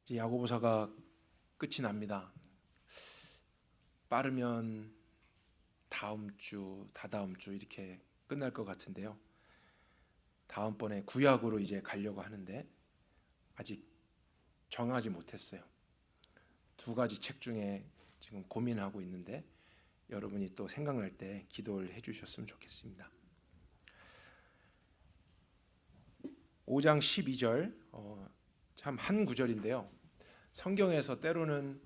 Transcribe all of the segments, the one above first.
이제 야고보서가 끝이 납니다. 빠르면 다음 주, 다다음 주 이렇게 끝날 것 같은데요. 다음번에 구약으로 이제 가려고 하는데 아직 정하지 못했어요. 두 가지 책 중에 지금 고민하고 있는데 여러분이 또 생각날 때 기도를 해주셨으면 좋겠습니다. 5장 12절 참 한 구절인데요. 성경에서 때로는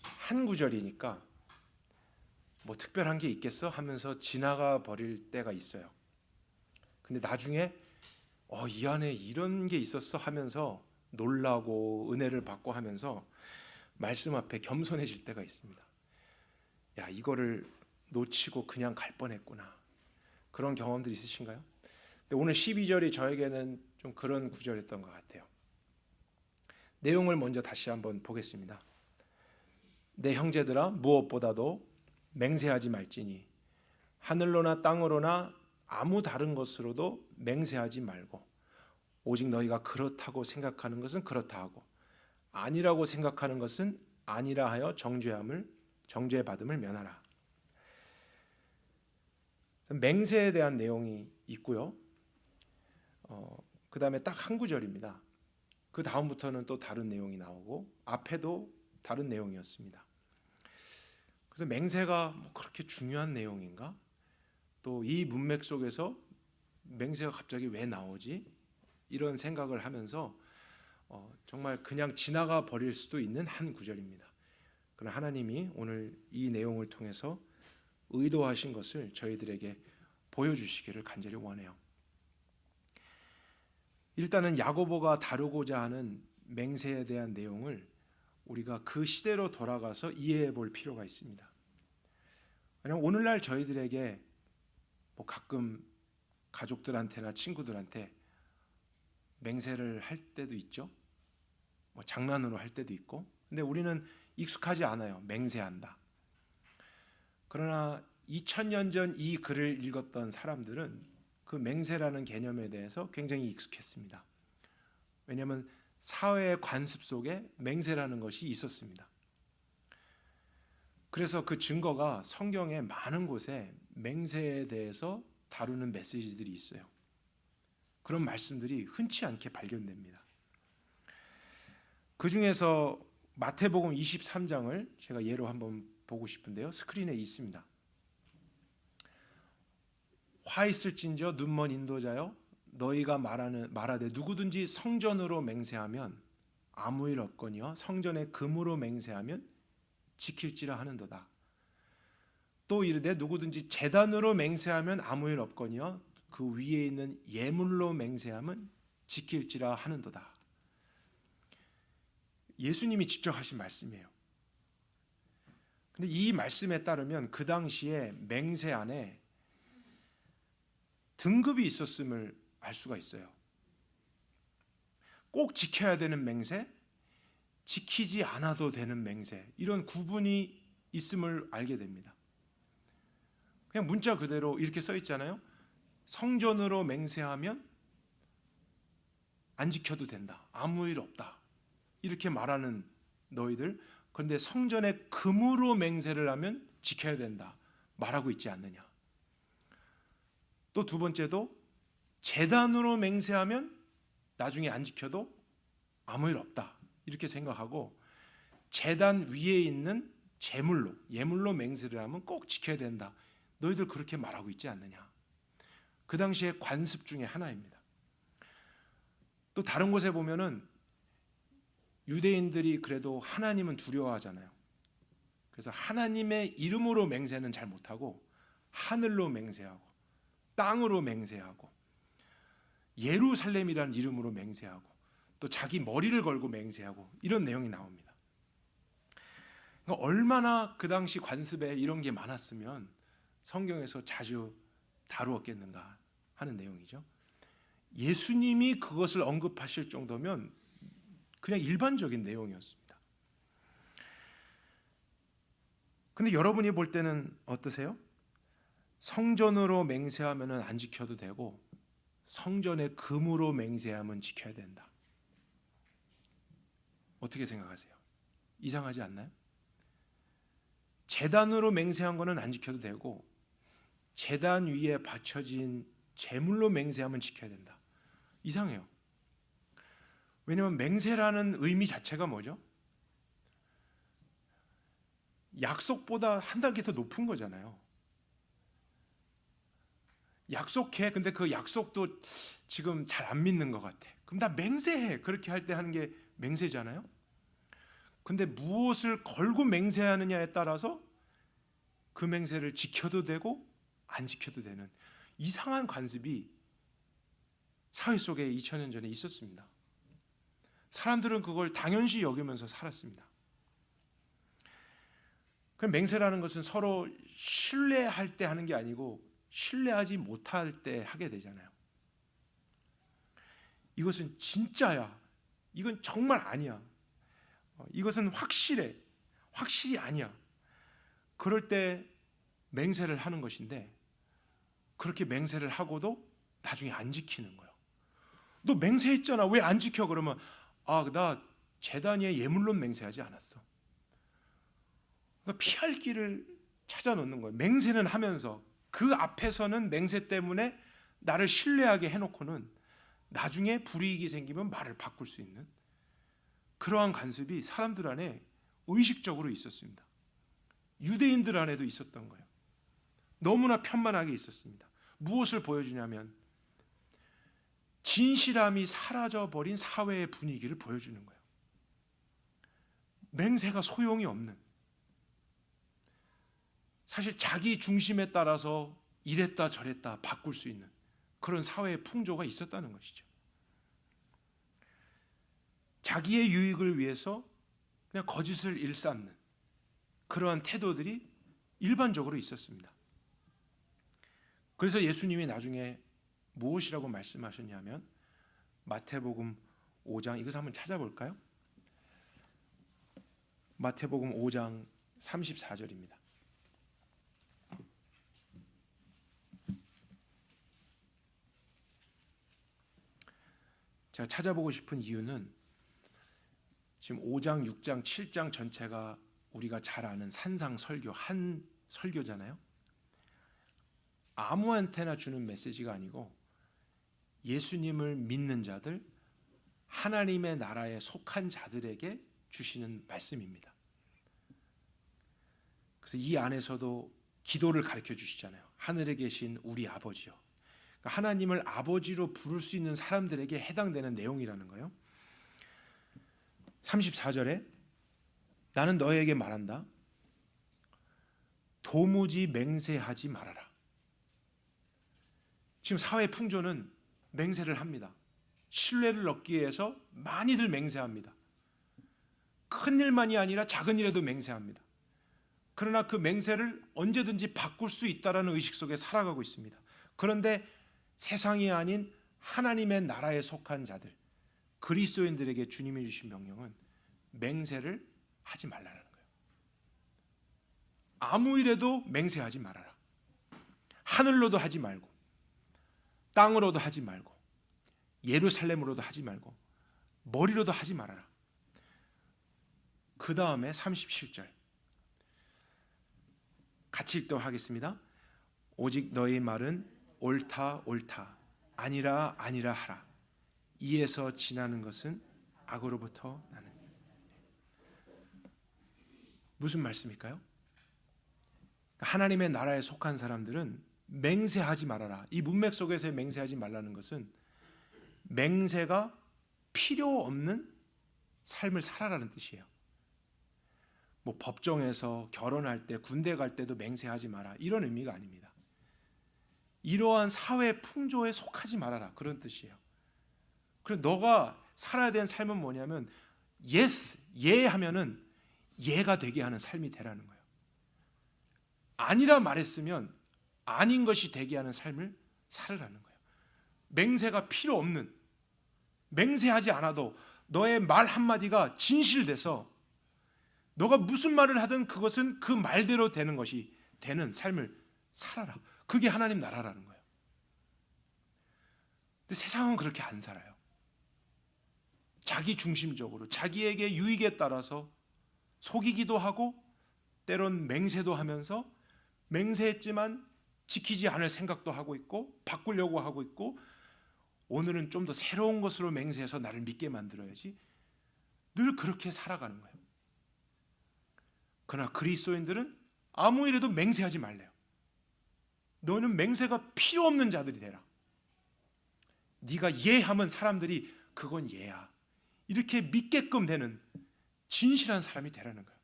한 구절이니까 뭐 특별한 게 있겠어 하면서 지나가 버릴 때가 있어요. 근데 나중에 이 안에 이런 게 있었어 하면서 놀라고 은혜를 받고 하면서 말씀 앞에 겸손해질 때가 있습니다. 야, 이거를 놓치고 그냥 갈 뻔했구나. 그런 경험들이 있으신가요? 근데 오늘 12절이 저에게는 좀 그런 구절이었던 것 같아요. 내용을 먼저 다시 한번 보겠습니다. 내 형제들아, 무엇보다도 맹세하지 말지니 하늘로나 땅으로나 아무 다른 것으로도 맹세하지 말고 오직 너희가 그렇다고 생각하는 것은 그렇다 하고 아니라고 생각하는 것은 아니라 하여 정죄받음을 면하라. 맹세에 대한 내용이 있고요. 그 다음에 딱 한 구절입니다. 그 다음부터는 또 다른 내용이 나오고 앞에도 다른 내용이었습니다. 그래서 맹세가 뭐 그렇게 중요한 내용인가? 또 이 문맥 속에서 맹세가 갑자기 왜 나오지? 이런 생각을 하면서 정말 그냥 지나가 버릴 수도 있는 한 구절입니다. 그러나 하나님이 오늘 이 내용을 통해서 의도하신 것을 저희들에게 보여주시기를 간절히 원해요. 일단은 야고보가 다루고자 하는 맹세에 대한 내용을 우리가 그 시대로 돌아가서 이해해 볼 필요가 있습니다. 왜냐하면 오늘날 저희들에게 뭐 가끔 가족들한테나 친구들한테 맹세를 할 때도 있죠. 뭐 장난으로 할 때도 있고. 근데 우리는 익숙하지 않아요. 맹세한다. 그러나 2000년 전 이 글을 읽었던 사람들은 그 맹세라는 개념에 대해서 굉장히 익숙했습니다. 왜냐하면 사회의 관습 속에 맹세라는 것이 있었습니다. 그래서 그 증거가 성경의 많은 곳에 맹세에 대해서 다루는 메시지들이 있어요. 그런 말씀들이 흔치 않게 발견됩니다. 그 중에서 마태복음 23장을 제가 예로 한번 보고 싶은데요. 스크린에 있습니다. 화 있을진저 눈먼 인도자여 너희가 말하되 누구든지 성전으로 맹세하면 아무 일 없거니와 성전의 금으로 맹세하면 지킬지라 하는도다. 또 이르되 누구든지 제단으로 맹세하면 아무 일 없거니와 그 위에 있는 예물로 맹세하면 지킬지라 하는도다. 예수님이 직접 하신 말씀이에요. 근데 이 말씀에 따르면 그 당시에 맹세 안에 등급이 있었음을 알 수가 있어요. 꼭 지켜야 되는 맹세, 지키지 않아도 되는 맹세, 이런 구분이 있음을 알게 됩니다. 그냥 문자 그대로 이렇게 써 있잖아요. 성전으로 맹세하면 안 지켜도 된다. 아무 일 없다. 이렇게 말하는 너희들, 그런데 성전의 금으로 맹세를 하면 지켜야 된다. 말하고 있지 않느냐. 또 두 번째도 제단으로 맹세하면 나중에 안 지켜도 아무 일 없다. 이렇게 생각하고 제단 위에 있는 예물로 맹세를 하면 꼭 지켜야 된다. 너희들 그렇게 말하고 있지 않느냐. 그 당시의 관습 중에 하나입니다. 또 다른 곳에 보면은 유대인들이 그래도 하나님은 두려워하잖아요. 그래서 하나님의 이름으로 맹세는 잘 못하고 하늘로 맹세하고 땅으로 맹세하고 예루살렘이라는 이름으로 맹세하고 또 자기 머리를 걸고 맹세하고 이런 내용이 나옵니다. 그러니까 얼마나 그 당시 관습에 이런 게 많았으면 성경에서 자주 다루었겠는가 하는 내용이죠. 예수님이 그것을 언급하실 정도면 그냥 일반적인 내용이었습니다. 근데 여러분이 볼 때는 어떠세요? 성전으로 맹세하면 안 지켜도 되고 성전의 금으로 맹세하면 지켜야 된다. 어떻게 생각하세요? 이상하지 않나요? 제단으로 맹세한 거는 안 지켜도 되고 제단 위에 바쳐진 제물로 맹세하면 지켜야 된다. 이상해요. 왜냐하면 맹세라는 의미 자체가 뭐죠? 약속보다 한 단계 더 높은 거잖아요. 약속해. 근데 그 약속도 지금 잘 안 믿는 것 같아. 그럼 나 맹세해. 그렇게 할 때 하는 게 맹세잖아요. 근데 무엇을 걸고 맹세하느냐에 따라서 그 맹세를 지켜도 되고 안 지켜도 되는 이상한 관습이 사회 속에 2000년 전에 있었습니다. 사람들은 그걸 당연시 여기면서 살았습니다. 그럼 맹세라는 것은 서로 신뢰할 때 하는 게 아니고 신뢰하지 못할 때 하게 되잖아요. 이것은 진짜야. 이건 정말 아니야. 이것은 확실해. 확실히 아니야. 그럴 때 맹세를 하는 것인데 그렇게 맹세를 하고도 나중에 안 지키는 거예요. 너 맹세했잖아. 왜 안 지켜? 그러면 나 제단 위에 예물로 맹세하지 않았어. 그러니까 피할 길을 찾아 놓는 거예요. 맹세는 하면서 그 앞에서는 맹세 때문에 나를 신뢰하게 해놓고는 나중에 불이익이 생기면 말을 바꿀 수 있는 그러한 관습이 사람들 안에 의식적으로 있었습니다. 유대인들 안에도 있었던 거예요. 너무나 편만하게 있었습니다. 무엇을 보여주냐면 진실함이 사라져버린 사회의 분위기를 보여주는 거예요. 맹세가 소용이 없는, 사실 자기 중심에 따라서 이랬다 저랬다 바꿀 수 있는 그런 사회의 풍조가 있었다는 것이죠. 자기의 유익을 위해서 그냥 거짓을 일삼는 그러한 태도들이 일반적으로 있었습니다. 그래서 예수님이 나중에 무엇이라고 말씀하셨냐면 마태복음 5장, 이것을 한번 찾아볼까요? 마태복음 5장 34절입니다. 제가 찾아보고 싶은 이유는 지금 5장, 6장, 7장 전체가 우리가 잘 아는 산상 설교, 한 설교잖아요. 아무한테나 주는 메시지가 아니고 예수님을 믿는 자들, 하나님의 나라에 속한 자들에게 주시는 말씀입니다. 그래서 이 안에서도 기도를 가르쳐 주시잖아요. 하늘에 계신 우리 아버지요. 그러니까 하나님을 아버지로 부를 수 있는 사람들에게 해당되는 내용이라는 거예요. 34절에 나는 너에게 말한다. 도무지 맹세하지 말아라. 지금 사회 풍조는 맹세를 합니다. 신뢰를 얻기 위해서 많이들 맹세합니다. 큰 일만이 아니라 작은 일에도 맹세합니다. 그러나 그 맹세를 언제든지 바꿀 수 있다는 의식 속에 살아가고 있습니다. 그런데 세상이 아닌 하나님의 나라에 속한 자들, 그리스도인들에게 주님이 주신 명령은 맹세를 하지 말라는 거예요. 아무 일에도 맹세하지 말아라. 하늘로도 하지 말고 땅으로도 하지 말고 예루살렘으로도 하지 말고 머리로도 하지 말아라. 그 다음에 37절 같이 읽도록 하겠습니다. 오직 너희 말은 옳다 옳다 아니라 아니라 하라. 이에서 지나는 것은 악으로부터 나는. 무슨 말씀일까요? 하나님의 나라에 속한 사람들은 맹세하지 말아라. 이 문맥 속에서의 맹세하지 말라는 것은 맹세가 필요 없는 삶을 살아라는 뜻이에요. 뭐 법정에서 결혼할 때 군대 갈 때도 맹세하지 마라 이런 의미가 아닙니다. 이러한 사회 풍조에 속하지 말아라 그런 뜻이에요. 그래서 너가 살아야 되는 삶은 뭐냐면 yes, 예 하면은 예가 되게 하는 삶이 되라는 거예요. 아니라 말했으면 아닌 것이 되게 하는 삶을 살으라는 거예요. 맹세가 필요 없는, 맹세하지 않아도 너의 말 한마디가 진실돼서 너가 무슨 말을 하든 그것은 그 말대로 되는 것이 되는 삶을 살아라. 그게 하나님 나라라는 거예요. 근데 세상은 그렇게 안 살아요. 자기 중심적으로 자기에게 유익에 따라서 속이기도 하고 때론 맹세도 하면서 맹세했지만 지키지 않을 생각도 하고 있고 바꾸려고 하고 있고 오늘은 좀 더 새로운 것으로 맹세해서 나를 믿게 만들어야지 늘 그렇게 살아가는 거예요. 그러나 그리스도인들은 아무 일에도 맹세하지 말래요. 너는 맹세가 필요 없는 자들이 되라. 네가 예하면 사람들이 그건 예야 이렇게 믿게끔 되는 진실한 사람이 되라는 거예요.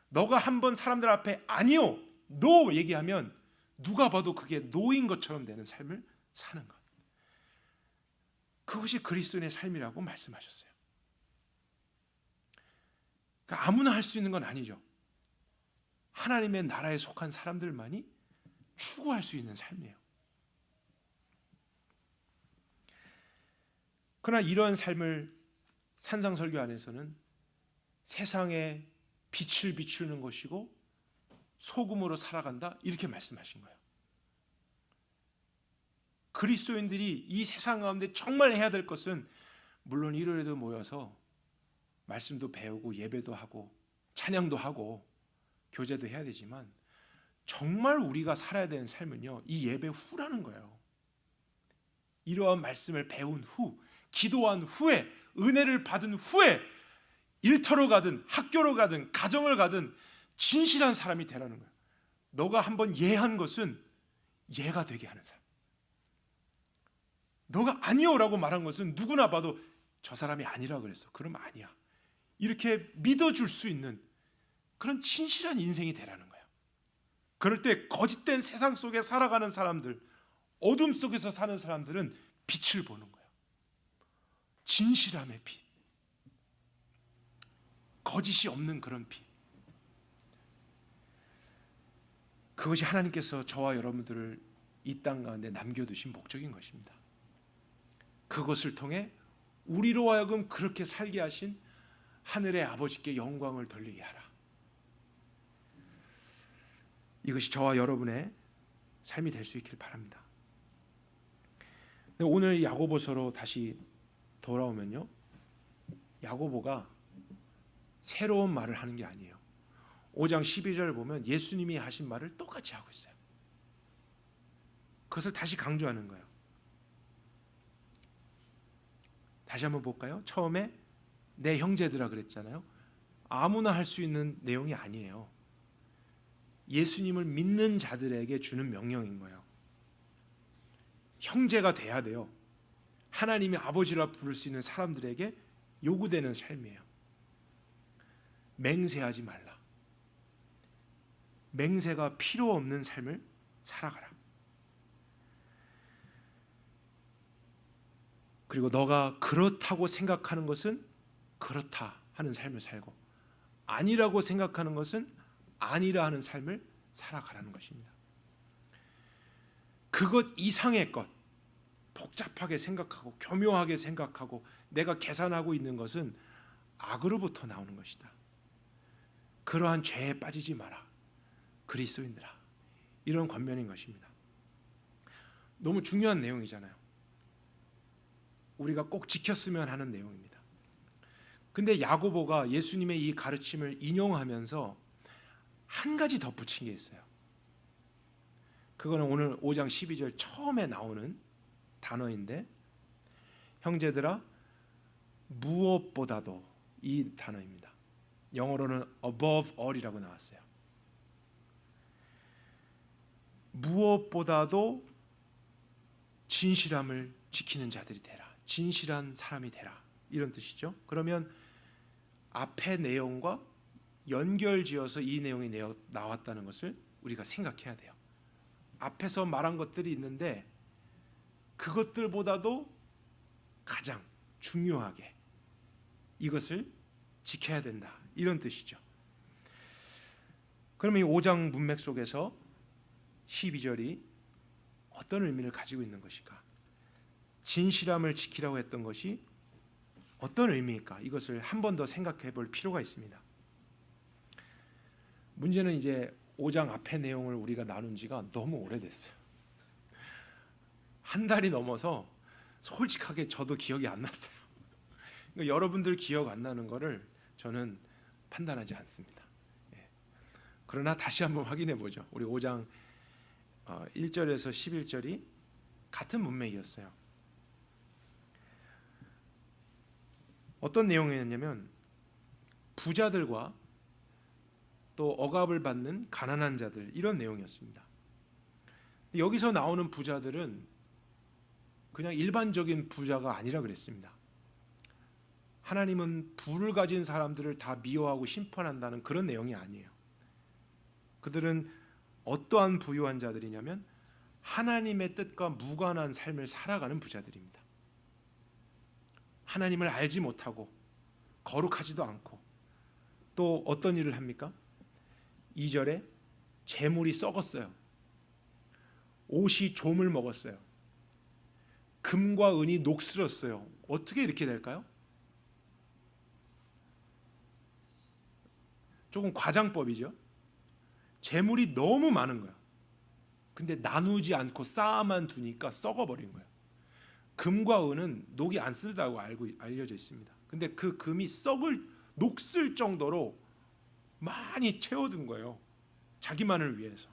너가 한번 사람들 앞에 아니요, 노 얘기하면 누가 봐도 그게 노인 것처럼 되는 삶을 사는 것. 그것이 그리스도인의 삶이라고 말씀하셨어요. 그러니까 아무나 할 수 있는 건 아니죠. 하나님의 나라에 속한 사람들만이 추구할 수 있는 삶이에요. 그러나 이러한 삶을 산상설교 안에서는 세상에 빛을 비추는 것이고 소금으로 살아간다 이렇게 말씀하신 거예요. 그리스도인들이 이 세상 가운데 정말 해야 될 것은 물론 일요일에도 모여서 말씀도 배우고 예배도 하고 찬양도 하고 교제도 해야 되지만 정말 우리가 살아야 되는 삶은요, 이 예배 후라는 거예요. 이러한 말씀을 배운 후, 기도한 후에, 은혜를 받은 후에 일터로 가든 학교로 가든 가정을 가든 진실한 사람이 되라는 거예요. 너가 한번 예한 것은 예가 되게 하는 사람. 너가 아니요라고 말한 것은 누구나 봐도 저 사람이 아니라 그랬어. 그럼 아니야. 이렇게 믿어줄 수 있는 그런 진실한 인생이 되라는 거예요. 그럴 때 거짓된 세상 속에 살아가는 사람들, 어둠 속에서 사는 사람들은 빛을 보는 거예요. 진실함의 빛, 거짓이 없는 그런 빛. 그것이 하나님께서 저와 여러분들을 이 땅 가운데 남겨두신 목적인 것입니다. 그것을 통해 우리로 하여금 그렇게 살게 하신 하늘의 아버지께 영광을 돌리게 하라. 이것이 저와 여러분의 삶이 될 수 있길 바랍니다. 오늘 야고보서로 다시 돌아오면요, 야고보가 새로운 말을 하는 게 아니에요. 5장 12절 보면 예수님이 하신 말을 똑같이 하고 있어요. 그것을 다시 강조하는 거예요. 다시 한번 볼까요? 처음에 내 형제들아 그랬잖아요. 아무나 할 수 있는 내용이 아니에요. 예수님을 믿는 자들에게 주는 명령인 거예요. 형제가 돼야 돼요. 하나님이 아버지라 부를 수 있는 사람들에게 요구되는 삶이에요. 맹세하지 말라. 맹세가 필요 없는 삶을 살아가라. 그리고 너가 그렇다고 생각하는 것은 그렇다 하는 삶을 살고, 아니라고 생각하는 것은 아니라 하는 삶을 살아가라는 것입니다. 그것 이상의 것, 복잡하게 생각하고 교묘하게 생각하고 내가 계산하고 있는 것은 악으로부터 나오는 것이다. 그러한 죄에 빠지지 마라. 그리스도인들아. 이런 권면인 것입니다. 너무 중요한 내용이잖아요. 우리가 꼭 지켰으면 하는 내용입니다. 근데 야고보가 예수님의 이 가르침을 인용하면서 한 가지 덧붙인 게 있어요. 그거는 오늘 5장 12절 처음에 나오는 단어인데, 형제들아 무엇보다도, 이 단어입니다. 영어로는 above all이라고 나왔어요. 무엇보다도 진실함을 지키는 자들이 되라. 진실한 사람이 되라. 이런 뜻이죠. 그러면 앞의 내용과 연결지어서 이 내용이 나왔다는 것을 우리가 생각해야 돼요. 앞에서 말한 것들이 있는데 그것들보다도 가장 중요하게 이것을 지켜야 된다. 이런 뜻이죠. 그러면 이 5장 문맥 속에서 12절이 어떤 의미를 가지고 있는 것일까? 진실함을 지키라고 했던 것이 어떤 의미일까? 이것을 한 번 더 생각해 볼 필요가 있습니다. 문제는 이제 5장 앞의 내용을 우리가 나눈 지가 너무 오래됐어요. 한 달이 넘어서 솔직하게 저도 기억이 안 났어요. 그러니까 여러분들 기억 안 나는 거를 저는 판단하지 않습니다. 예. 그러나 다시 한번 확인해 보죠. 우리 5장 1절에서 11절이 같은 문맥이었어요. 어떤 내용이었냐면 부자들과 또 억압을 받는 가난한 자들, 이런 내용이었습니다. 여기서 나오는 부자들은 그냥 일반적인 부자가 아니라 그랬습니다. 하나님은 부를 가진 사람들을 다 미워하고 심판한다는 그런 내용이 아니에요. 그들은 어떠한 부유한 자들이냐면 하나님의 뜻과 무관한 삶을 살아가는 부자들입니다. 하나님을 알지 못하고 거룩하지도 않고 또 어떤 일을 합니까? 2절에 재물이 썩었어요. 옷이 좀을 먹었어요. 금과 은이 녹슬었어요. 어떻게 이렇게 될까요? 조금 과장법이죠. 재물이 너무 많은 거야. 근데 나누지 않고 쌓아만 두니까 썩어버린 거예요. 금과 은은 녹이 안 쓸다고 알려져 있습니다. 근데 그 금이 녹슬 정도로 많이 채워둔 거예요. 자기만을 위해서.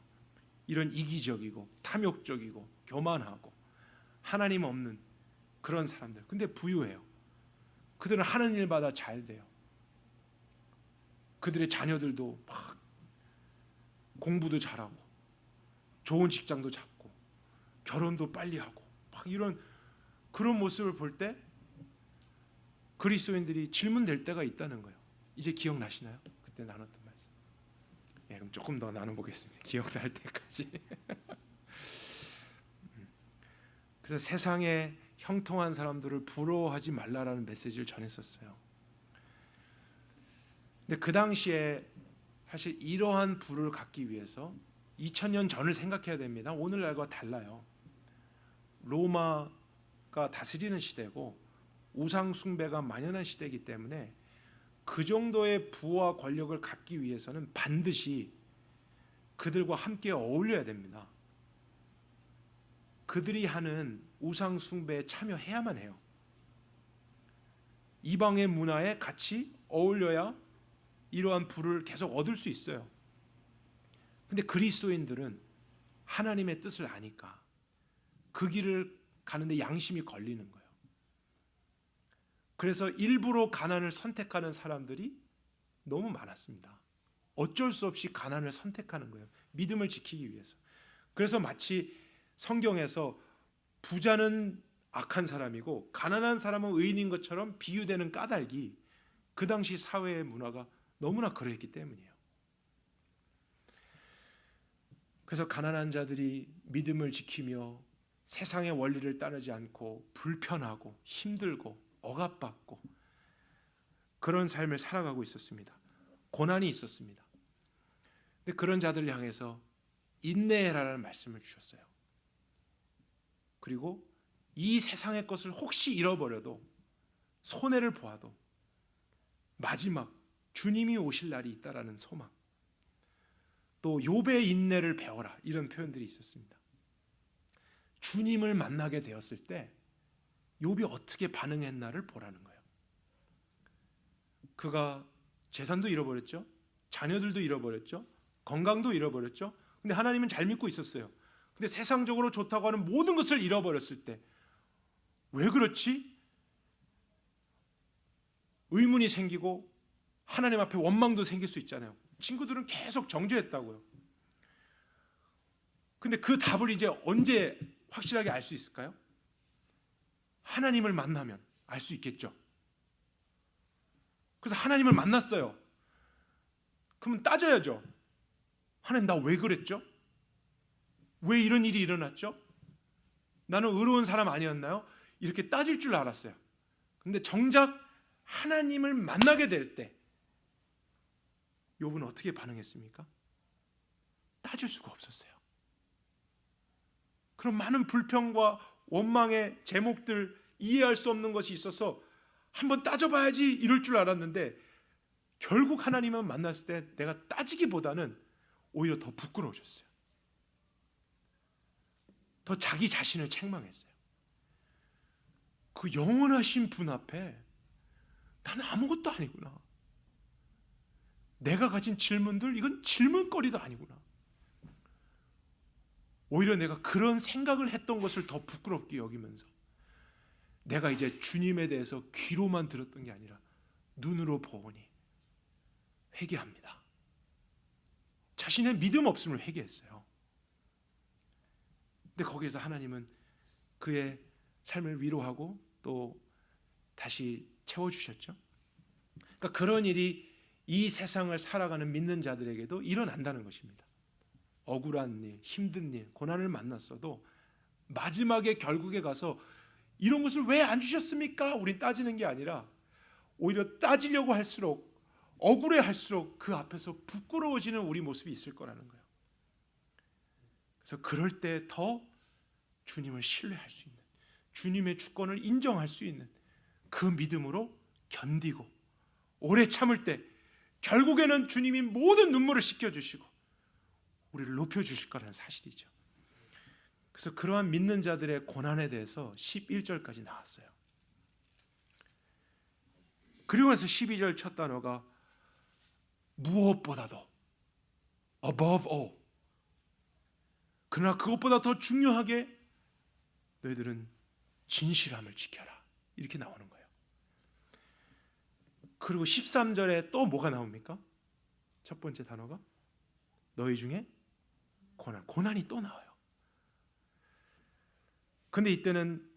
이런 이기적이고 탐욕적이고 교만하고 하나님 없는 그런 사람들. 근데 부유해요. 그들은 하는 일마다 잘 돼요. 그들의 자녀들도 막 공부도 잘하고 좋은 직장도 잡고 결혼도 빨리 하고 막 이런 그런 모습을 볼 때 그리스도인들이 질문될 때가 있다는 거예요. 이제 기억나시나요? 그때 나눴던 말씀. 예, 그럼 조금 더 나눠보겠습니다. 기억날 때까지. 그래서 세상에 형통한 사람들을 부러워하지 말라라는 메시지를 전했었어요. 근데 그 당시에 사실 이러한 부를 갖기 위해서 2000년 전을 생각해야 됩니다. 오늘날과 달라요. 로마가 다스리는 시대고 우상 숭배가 만연한 시대이기 때문에 그 정도의 부와 권력을 갖기 위해서는 반드시 그들과 함께 어울려야 됩니다. 그들이 하는 우상 숭배에 참여해야만 해요. 이방의 문화에 같이 어울려야 이러한 부를 계속 얻을 수 있어요. 근데 그리스도인들은 하나님의 뜻을 아니까 그 길을 가는데 양심이 걸리는 거예요. 그래서 일부러 가난을 선택하는 사람들이 너무 많았습니다. 어쩔 수 없이 가난을 선택하는 거예요. 믿음을 지키기 위해서. 그래서 마치 성경에서 부자는 악한 사람이고 가난한 사람은 의인인 것처럼 비유되는 까닭이 그 당시 사회의 문화가 너무나 그러했기 때문이에요. 그래서 가난한 자들이 믿음을 지키며 세상의 원리를 따르지 않고 불편하고 힘들고 억압받고 그런 삶을 살아가고 있었습니다. 고난이 있었습니다. 근데 그런 자들을 향해서 인내해라라는 말씀을 주셨어요. 그리고 이 세상의 것을 혹시 잃어버려도 손해를 보아도 마지막 주님이 오실 날이 있다라는 소망, 또 욥의 인내를 배워라, 이런 표현들이 있었습니다. 주님을 만나게 되었을 때 욥이 어떻게 반응했나를 보라는 거예요. 그가 재산도 잃어버렸죠. 자녀들도 잃어버렸죠. 건강도 잃어버렸죠. 근데 하나님은 잘 믿고 있었어요. 근데 세상적으로 좋다고 하는 모든 것을 잃어버렸을 때 왜 그렇지? 의문이 생기고 하나님 앞에 원망도 생길 수 있잖아요. 친구들은 계속 정죄했다고요. 근데 그 답을 이제 언제 확실하게 알 수 있을까요? 하나님을 만나면 알 수 있겠죠. 그래서 하나님을 만났어요. 그러면 따져야죠. 하나님, 나 왜 그랬죠? 왜 이런 일이 일어났죠? 나는 의로운 사람 아니었나요? 이렇게 따질 줄 알았어요. 근데 정작 하나님을 만나게 될 때 욥은 어떻게 반응했습니까? 따질 수가 없었어요. 그런 많은 불평과 원망의 제목들, 이해할 수 없는 것이 있어서 한번 따져봐야지 이럴 줄 알았는데 결국 하나님을 만났을 때 내가 따지기보다는 오히려 더 부끄러워졌어요. 더 자기 자신을 책망했어요. 그 영원하신 분 앞에 나는 아무것도 아니구나. 내가 가진 질문들, 이건 질문거리도 아니구나. 오히려 내가 그런 생각을 했던 것을 더 부끄럽게 여기면서 내가 이제 주님에 대해서 귀로만 들었던 게 아니라 눈으로 보니 회개합니다. 자신의 믿음 없음을 회개했어요. 근데 거기에서 하나님은 그의 삶을 위로하고 또 다시 채워주셨죠. 그러니까 그런 일이 이 세상을 살아가는 믿는 자들에게도 일어난다는 것입니다. 억울한 일, 힘든 일, 고난을 만났어도 마지막에 결국에 가서 이런 것을 왜 안 주셨습니까? 우린 따지는 게 아니라 오히려 따지려고 할수록, 억울해 할수록 그 앞에서 부끄러워지는 우리 모습이 있을 거라는 거예요. 그래서 그럴 때 더 주님을 신뢰할 수 있는, 주님의 주권을 인정할 수 있는 그 믿음으로 견디고 오래 참을 때 결국에는 주님이 모든 눈물을 씻겨주시고 우리를 높여주실 거라는 사실이죠. 그래서 그러한 믿는 자들의 고난에 대해서 11절까지 나왔어요. 그리고 나서 12절 첫 단어가 무엇보다도, above all, 그러나 그것보다 더 중요하게 너희들은 진실함을 지켜라, 이렇게 나오는 거예요. 그리고 13절에 또 뭐가 나옵니까? 첫 번째 단어가 너희 중에 고난이 또 나와요. 근데 이때는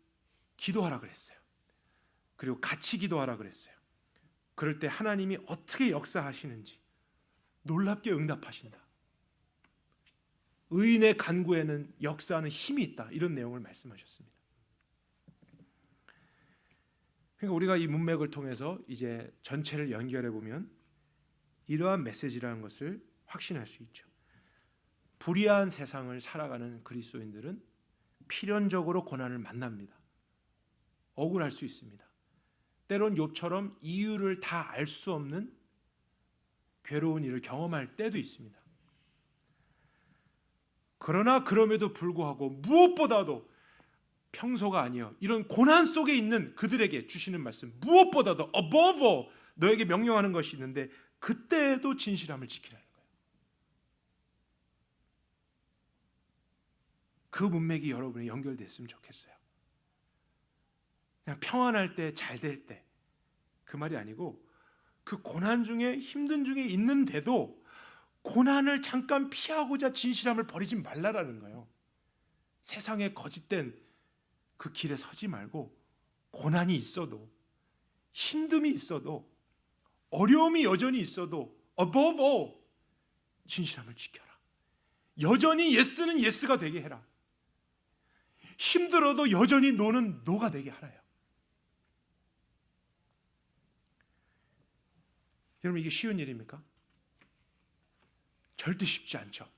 기도하라 그랬어요. 그리고 같이 기도하라 그랬어요. 그럴 때 하나님이 어떻게 역사하시는지 놀랍게 응답하신다. 의인의 간구에는 역사하는 힘이 있다, 이런 내용을 말씀하셨습니다. 그러니까 우리가 이 문맥을 통해서 이제 전체를 연결해 보면 이러한 메시지라는 것을 확신할 수 있죠. 불의한 세상을 살아가는 그리스도인들은 필연적으로 고난을 만납니다. 억울할 수 있습니다. 때론 욥처럼 이유를 다 알 수 없는 괴로운 일을 경험할 때도 있습니다. 그러나 그럼에도 불구하고 무엇보다도 평소가 아니요, 이런 고난 속에 있는 그들에게 주시는 말씀, 무엇보다도 above all, 너에게 명령하는 것이 있는데 그때에도 진실함을 지키라는 거예요. 그 문맥이 여러분이 연결됐으면 좋겠어요. 그냥 평안할 때, 잘 될 때, 그 말이 아니고 그 고난 중에, 힘든 중에 있는데도 고난을 잠깐 피하고자 진실함을 버리지 말라라는 거예요. 세상에 거짓된 그 길에 서지 말고 고난이 있어도, 힘듦이 있어도, 어려움이 여전히 있어도 above all 진실함을 지켜라. 여전히 예스는 예스가 되게 해라. 힘들어도 여전히 노는 노가 되게 하라요. 여러분, 이게 쉬운 일입니까? 절대 쉽지 않죠.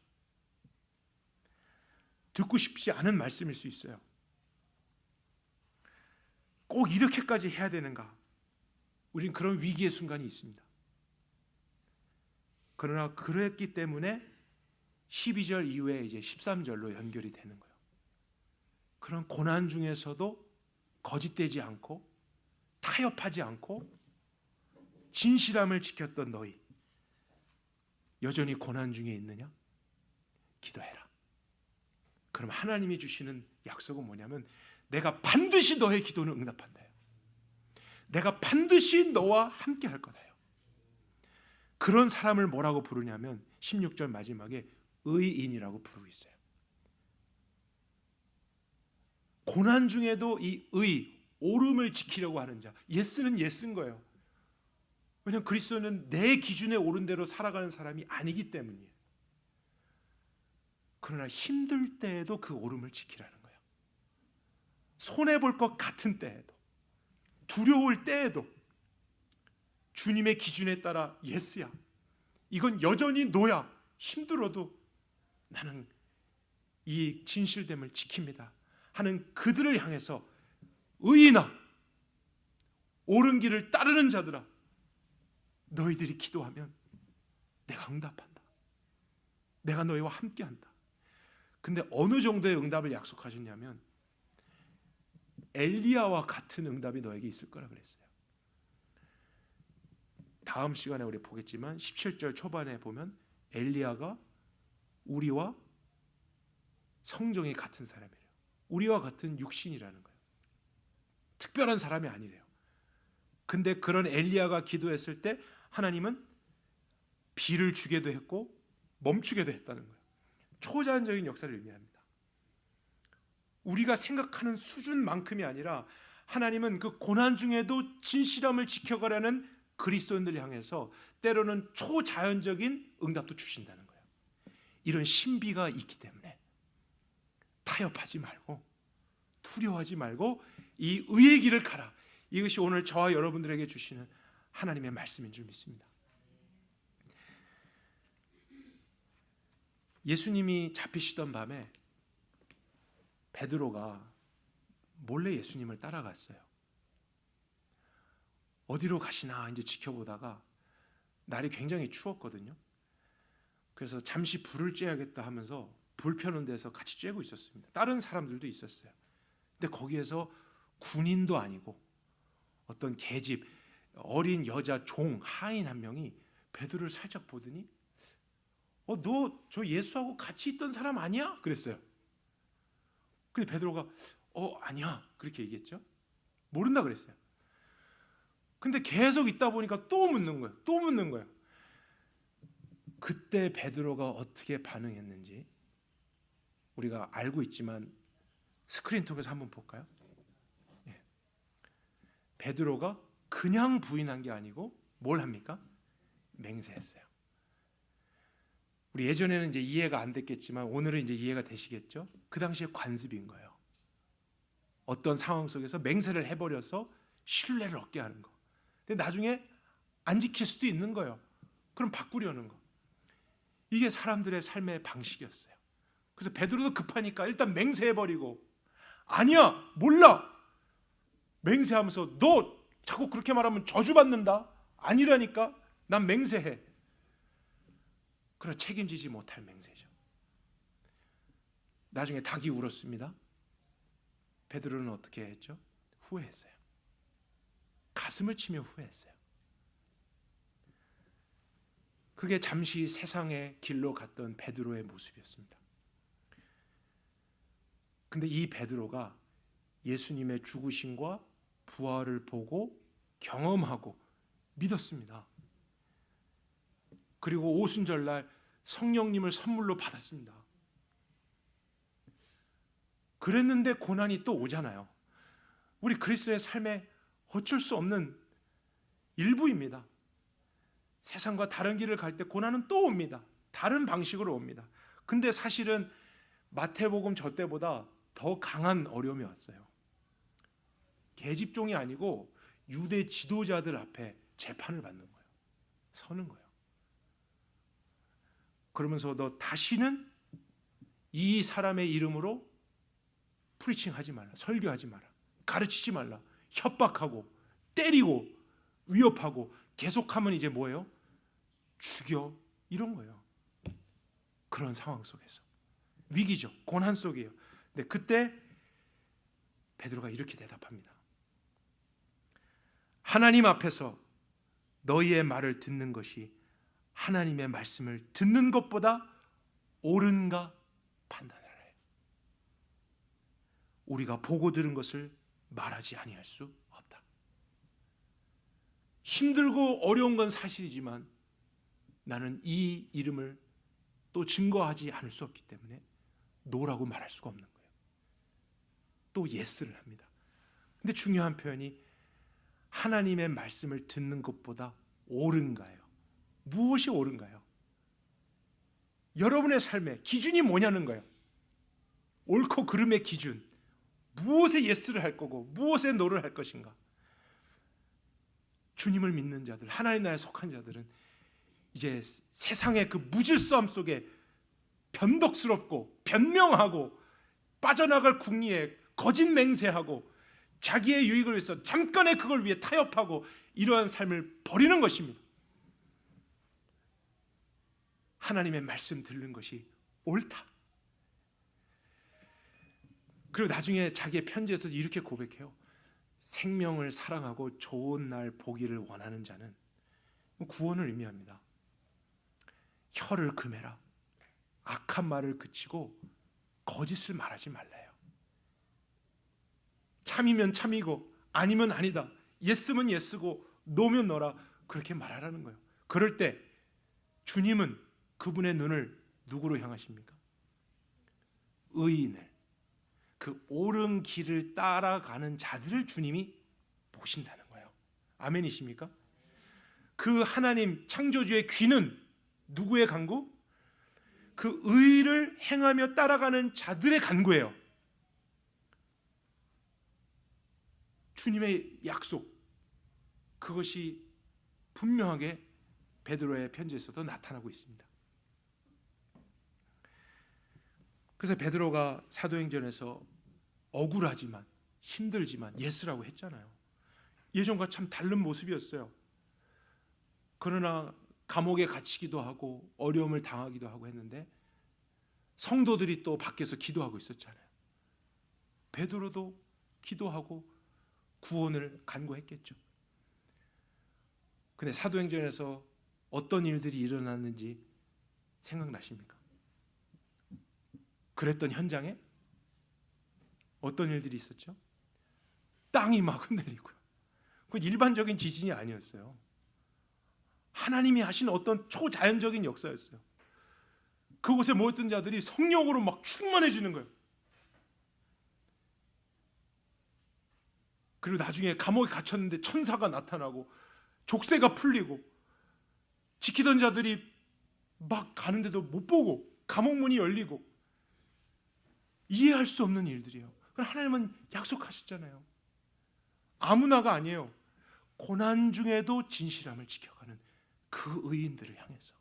듣고 싶지 않은 말씀일 수 있어요. 꼭 이렇게까지 해야 되는가? 우린 그런 위기의 순간이 있습니다. 그러나 그랬기 때문에 12절 이후에 이제 13절로 연결이 되는 거예요. 그런 고난 중에서도 거짓되지 않고 타협하지 않고 진실함을 지켰던 너희, 여전히 고난 중에 있느냐? 기도해라. 그럼 하나님이 주시는 약속은 뭐냐면 내가 반드시 너의 기도는 응답한다. 내가 반드시 너와 함께 할 거다. 그런 사람을 뭐라고 부르냐면 16절 마지막에 의인이라고 부르고 있어요. 고난 중에도 이 옳음을 지키려고 하는 자, 예스는 예스인 거예요. 왜냐하면 그리스도는 내 기준에 옳은 대로 살아가는 사람이 아니기 때문이에요. 그러나 힘들 때에도 그 옳음을 지키라는 거예요. 손해볼 것 같은 때에도, 두려울 때에도 주님의 기준에 따라 예스야, 이건 여전히 노야, 힘들어도 나는 이 진실됨을 지킵니다 하는 그들을 향해서 의인아, 옳은 길을 따르는 자들아, 너희들이 기도하면 내가 응답한다. 내가 너희와 함께한다. 근데 어느 정도의 응답을 약속하셨냐면 엘리야와 같은 응답이 너에게 있을 거라 그랬어요. 다음 시간에 우리 보겠지만 17절 초반에 보면 엘리야가 우리와 성정이 같은 사람이래요. 우리와 같은 육신이라는 거예요. 특별한 사람이 아니래요. 근데 그런 엘리야가 기도했을 때 하나님은 비를 주게도 했고 멈추게도 했다는 거예요. 초자연적인 역사를 의미합니다. 우리가 생각하는 수준만큼이 아니라 하나님은 그 고난 중에도 진실함을 지켜가라는 그리스도인들 향해서 때로는 초자연적인 응답도 주신다는 거예요. 이런 신비가 있기 때문에 타협하지 말고 두려워하지 말고 이 의의 길을 가라. 이것이 오늘 저와 여러분들에게 주시는 하나님의 말씀인 줄 믿습니다. 예수님이 잡히시던 밤에 베드로가 몰래 예수님을 따라갔어요. 어디로 가시나 이제 지켜보다가 날이 굉장히 추웠거든요. 그래서 잠시 불을 쬐야겠다 하면서 불 펴는 데서 같이 쬐고 있었습니다. 다른 사람들도 있었어요. 근데 거기에서 군인도 아니고 어떤 계집 어린 여자 종 하인 한 명이 베드로를 살짝 보더니 너 저 예수하고 같이 있던 사람 아니야? 그랬어요. 근데 베드로가 아니야 그렇게 얘기했죠. 모른다 그랬어요. 근데 계속 있다 보니까 또 묻는 거예요. 또 묻는 거예요. 그때 베드로가 어떻게 반응했는지 우리가 알고 있지만 스크린 통해서 한번 볼까요? 예. 베드로가 그냥 부인한 게 아니고 뭘 합니까? 맹세했어요. 우리 예전에는 이제 이해가 안 됐겠지만 오늘은 이제 이해가 되시겠죠? 그 당시에 관습인 거예요. 어떤 상황 속에서 맹세를 해버려서 신뢰를 얻게 하는 거. 근데 나중에 안 지킬 수도 있는 거예요. 그럼 바꾸려는 거. 이게 사람들의 삶의 방식이었어요. 그래서 베드로도 급하니까 일단 맹세해버리고 아니야 몰라 맹세하면서 너 자꾸 그렇게 말하면 저주받는다. 아니라니까 난 맹세해. 그러나 책임지지 못할 맹세죠. 나중에 닭이 울었습니다. 베드로는 어떻게 했죠? 후회했어요. 가슴을 치며 후회했어요. 그게 잠시 세상의 길로 갔던 베드로의 모습이었습니다. 근데 이 베드로가 예수님의 죽으심과 부활을 보고 경험하고 믿었습니다. 그리고 오순절날 성령님을 선물로 받았습니다. 그랬는데 고난이 또 오잖아요. 우리 그리스도의 삶에 어쩔 수 없는 일부입니다. 세상과 다른 길을 갈 때 고난은 또 옵니다. 다른 방식으로 옵니다. 근데 사실은 마태복음 저 때보다 더 강한 어려움이 왔어요. 계집종이 아니고 유대 지도자들 앞에 재판을 받는 거예요. 서는 거예요. 그러면서 너 다시는 이 사람의 이름으로 프리칭하지 말라. 설교하지 마라. 가르치지 말라. 협박하고 때리고 위협하고 계속하면 이제 뭐예요? 죽여 이런 거예요. 그런 상황 속에서 위기죠. 고난 속이에요. 근데 그때 베드로가 이렇게 대답합니다. 하나님 앞에서 너희의 말을 듣는 것이 하나님의 말씀을 듣는 것보다 옳은가 판단하라. 우리가 보고 들은 것을 말하지 아니할 수 없다. 힘들고 어려운 건 사실이지만 나는 이 이름을 또 증거하지 않을 수 없기 때문에 노라고 말할 수가 없는 거예요. 또 예스를 합니다. 근데 중요한 표현이 하나님의 말씀을 듣는 것보다 옳은가요? 무엇이 옳은가요? 여러분의 삶의 기준이 뭐냐는 거예요. 옳고 그름의 기준. 무엇에 예스를 할 거고 무엇에 노를 할 것인가. 주님을 믿는 자들, 하나님 나라에 속한 자들은 이제 세상의 그 무질서함 속에 변덕스럽고 변명하고 빠져나갈 궁리에 거짓 맹세하고 자기의 유익을 위해서 잠깐의 그걸 위해 타협하고 이러한 삶을 버리는 것입니다. 하나님의 말씀 듣는 것이 옳다. 그리고 나중에 자기의 편지에서 이렇게 고백해요. 생명을 사랑하고 좋은 날 보기를 원하는 자는 구원을 의미합니다. 혀를 금해라. 악한 말을 그치고 거짓을 말하지 말래요. 참이면 참이고 아니면 아니다. 예스면 예스고 노면 노라. 그렇게 말하라는 거예요. 그럴 때 주님은 그분의 눈을 누구로 향하십니까? 의인을, 그 옳은 길을 따라가는 자들을 주님이 보신다는 거예요. 아멘이십니까? 그 하나님 창조주의 귀는 누구의 간구? 그 의를 행하며 따라가는 자들의 간구예요. 주님의 약속, 그것이 분명하게 베드로의 편지에서도 나타나고 있습니다. 그래서 베드로가 사도행전에서 억울하지만 힘들지만 예스라고 했잖아요. 예전과 참 다른 모습이었어요. 그러나 감옥에 갇히기도 하고 어려움을 당하기도 하고 했는데 성도들이 또 밖에서 기도하고 있었잖아요. 베드로도 기도하고 구원을 간구했겠죠. 근데 사도행전에서 어떤 일들이 일어났는지 생각나십니까? 그랬던 현장에 어떤 일들이 있었죠? 땅이 막 흔들리고요. 그건 일반적인 지진이 아니었어요. 하나님이 하신 어떤 초자연적인 역사였어요. 그곳에 모였던 자들이 성령으로 막 충만해지는 거예요. 그리고 나중에 감옥에 갇혔는데 천사가 나타나고 족쇄가 풀리고 지키던 자들이 막 가는데도 못 보고 감옥 문이 열리고 이해할 수 없는 일들이에요. 하나님은 약속하셨잖아요. 아무나가 아니에요. 고난 중에도 진실함을 지켜가는 그 의인들을 향해서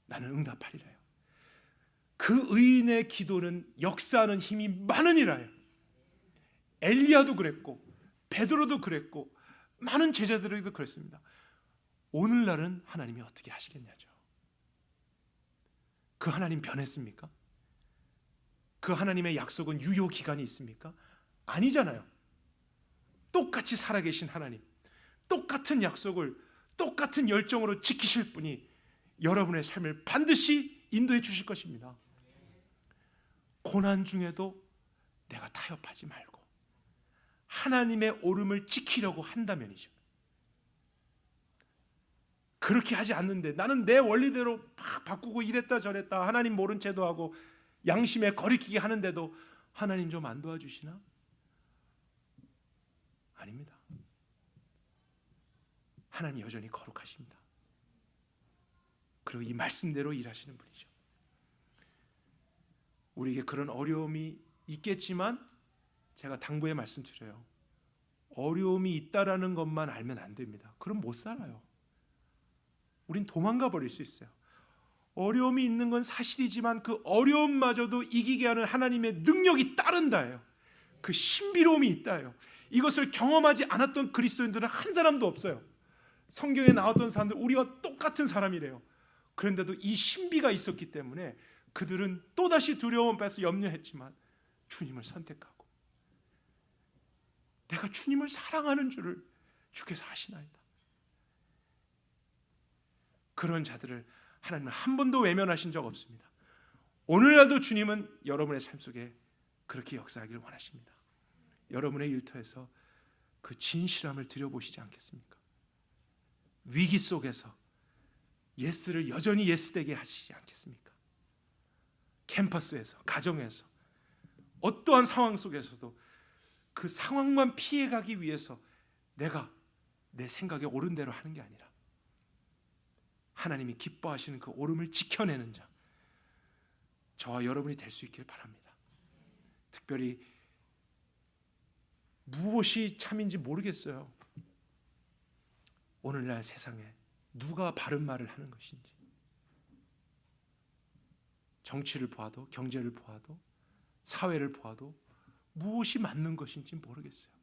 나는 응답하리라요. 그 의인의 기도는 역사하는 힘이 많으니라요. 엘리야도 그랬고 베드로도 그랬고 많은 제자들에게도 그랬습니다. 오늘날은 하나님이 어떻게 하시겠냐죠. 그 하나님 변했습니까? 그 하나님의 약속은 유효 기간이 있습니까? 아니잖아요. 똑같이 살아계신 하나님, 똑같은 약속을 똑같은 열정으로 지키실 분이 여러분의 삶을 반드시 인도해 주실 것입니다. 고난 중에도 내가 타협하지 말고 하나님의 오름을 지키려고 한다면이죠. 그렇게 하지 않는데 나는 내 원리대로 막 바꾸고 이랬다 저랬다 하나님 모른 채도 하고 양심에 거리끼게 하는데도 하나님 좀 안 도와주시나? 아닙니다. 하나님 여전히 거룩하십니다. 그리고 이 말씀대로 일하시는 분이죠. 우리에게 그런 어려움이 있겠지만 제가 당부의 말씀드려요. 어려움이 있다라는 것만 알면 안 됩니다. 그럼 못 살아요. 우린 도망가 버릴 수 있어요. 어려움이 있는 건 사실이지만 그 어려움마저도 이기게 하는 하나님의 능력이 따른다예요. 그 신비로움이 있다예요. 이것을 경험하지 않았던 그리스도인들은 한 사람도 없어요. 성경에 나왔던 사람들 우리와 똑같은 사람이래요. 그런데도 이 신비가 있었기 때문에 그들은 또다시 두려움 앞에서 염려했지만 주님을 선택하고 내가 주님을 사랑하는 줄을 주께서 아시나이다. 그런 자들을 하나님은 한 번도 외면하신 적 없습니다. 오늘날도 주님은 여러분의 삶 속에 그렇게 역사하기를 원하십니다. 여러분의 일터에서 그 진실함을 들여보시지 않겠습니까? 위기 속에서 예스를 여전히 예스되게 하시지 않겠습니까? 캠퍼스에서, 가정에서, 어떠한 상황 속에서도 그 상황만 피해가기 위해서 내가 내 생각에 옳은 대로 하는 게 아니라 하나님이 기뻐하시는 그 옳음을 지켜내는 자, 저와 여러분이 될 수 있길 바랍니다. 특별히 무엇이 참인지 모르겠어요. 오늘날 세상에 누가 바른 말을 하는 것인지, 정치를 보아도 경제를 보아도 사회를 보아도 무엇이 맞는 것인지 모르겠어요.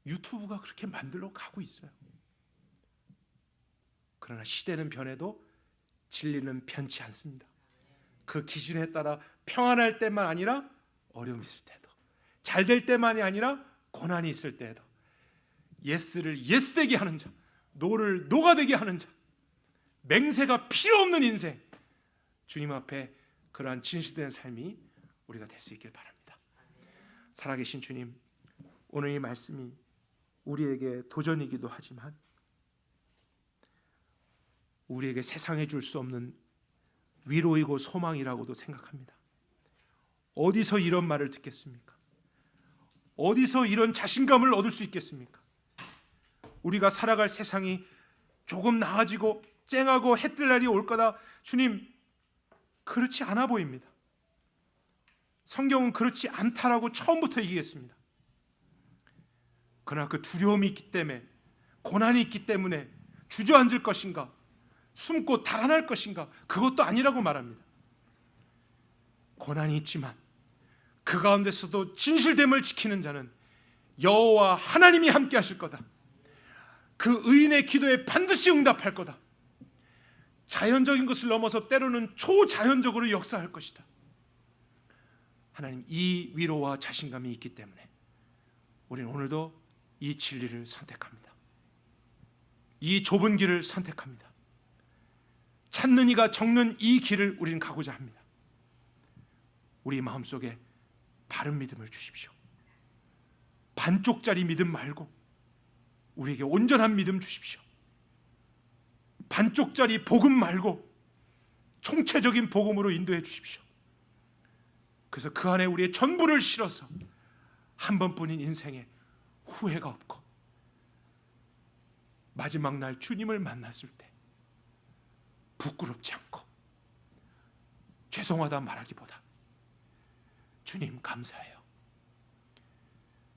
유튜브가 그렇게 만들어 가고 있어요. 그러나 시대는 변해도 진리는 변치 않습니다. 그 기준에 따라 평안할 때만 아니라 어려움이 있을 때도, 잘 될 때만이 아니라 고난이 있을 때에도 예스를 예스되게 하는 자, 노를 녹아되게 하는 자, 맹세가 필요 없는 인생, 주님 앞에 그러한 진실된 삶이 우리가 될 수 있길 바랍니다. 살아계신 주님, 오늘 이 말씀이 우리에게 도전이기도 하지만 우리에게 세상에 줄 수 없는 위로이고 소망이라고도 생각합니다. 어디서 이런 말을 듣겠습니까? 어디서 이런 자신감을 얻을 수 있겠습니까? 우리가 살아갈 세상이 조금 나아지고 쨍하고 해뜰 날이 올 거다. 주님, 그렇지 않아 보입니다. 성경은 그렇지 않다라고 처음부터 얘기했습니다. 그러나 그 두려움이 있기 때문에, 고난이 있기 때문에 주저앉을 것인가, 숨고 달아날 것인가, 그것도 아니라고 말합니다. 고난이 있지만 그 가운데서도 진실됨을 지키는 자는 여호와 하나님이 함께 하실 거다. 그 의인의 기도에 반드시 응답할 거다. 자연적인 것을 넘어서 때로는 초자연적으로 역사할 것이다. 하나님, 이 위로와 자신감이 있기 때문에 우리는 오늘도 이 진리를 선택합니다. 이 좁은 길을 선택합니다. 찾는 이가 적는 이 길을 우리는 가고자 합니다. 우리 마음속에 바른 믿음을 주십시오. 반쪽짜리 믿음 말고 우리에게 온전한 믿음 주십시오. 반쪽짜리 복음 말고 총체적인 복음으로 인도해 주십시오. 그래서 그 안에 우리의 전부를 실어서 한 번뿐인 인생에 후회가 없고 마지막 날 주님을 만났을 때 부끄럽지 않고 죄송하다 말하기보다 주님 감사해요.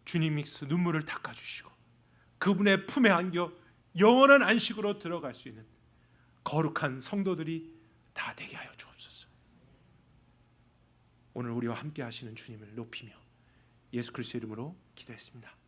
주님이 눈물을 닦아주시고 그분의 품에 안겨 영원한 안식으로 들어갈 수 있는 거룩한 성도들이 다 되게 하여 주옵소서. 오늘 우리와 함께 하시는 주님을 높이며 예수 그리스도의 이름으로 기도했습니다.